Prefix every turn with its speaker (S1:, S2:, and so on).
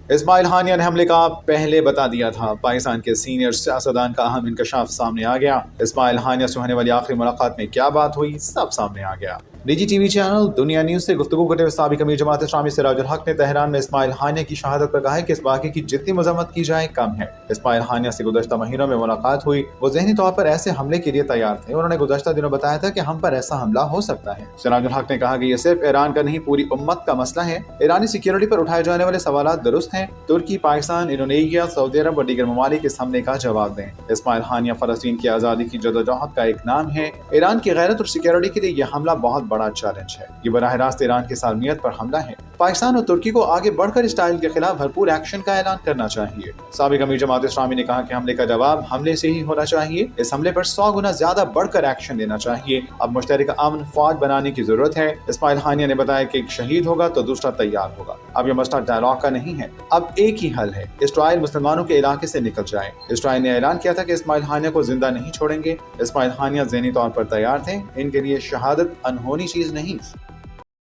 S1: اسماعیل ہانیہ نے حملے کا پہلے بتا دیا تھا، پاکستان کے سینئر سیاستدان کا اہم انکشاف سامنے آ گیا۔ اسماعیل ہانیہ سے ہونے والی آخری ملاقات میں کیا بات ہوئی، سب سامنے آ گیا۔ نجی ٹی وی چینل دنیا نیوز سے گفتگو کرتے ہوئے سابق امیر جماعت اسلامی سراج الحق نے تہران میں اسماعیل ہانیہ کی شہادت پر کہا ہے کہ اس واقعے کی جتنی مذمت کی جائے کم ہے۔ اسماعیل ہانیہ سے گزشتہ مہینوں میں ملاقات ہوئی، وہ ذہنی طور پر ایسے حملے کے لیے تیار تھے۔ انہوں نے گزشتہ دنوں بتایا تھا کہ ہم پر ایسا حملہ ہو سکتا ہے۔ سراج الحق نے کہا کہ یہ صرف ایران کا نہیں، پوری امت کا مسئلہ ہے۔ ایرانی سیکیورٹی پر اٹھائے جانے والے سوالات درست ہیں۔ ترکی، پاکستان، انڈونیشیا، سعودی عرب اور دیگر ممالک اس حملے کا جواب دیں۔ اسماعیل ہانیہ فلسطین کی آزادی کی جدوجہد کا ایک نام ہے۔ ایران کی غیرت اور سیکیورٹی کے لیے یہ حملہ بہت بڑا چیلنج ہے۔ یہ براہ راست ایران کی سالمیت پر حملہ ہے۔ پاکستان اور ترکی کو آگے بڑھ کر اسرائیل کے خلاف بھرپور ایکشن کا اعلان کرنا چاہیے۔ سابق امیر جماعت اسلامی نے کہا کہ حملے کا جواب حملے سے ہی ہونا چاہیے۔ اس حملے پر 100 گنا زیادہ بڑھ کر ایکشن لینا چاہیے۔ اب مشترکہ امن فوج بنانے کی ضرورت ہے۔ اسماعیل ہانیہ نے بتایا کہ ایک شہید ہوگا تو دوسرا تیار ہوگا۔ اب یہ مسئلہ ڈائلاگ کا نہیں ہے، اب ایک ہی حل ہے، اسرائیل مسلمانوں کے علاقے سے نکل جائے۔ اسرائیل نے اعلان کیا تھا کہ اسماعیل ہانیہ کو زندہ نہیں چھوڑیں گے۔ اسماعیل ہانیہ ذہنی طور پر تیار تھے، ان کے لیے شہادت انہونی چیز نہیں۔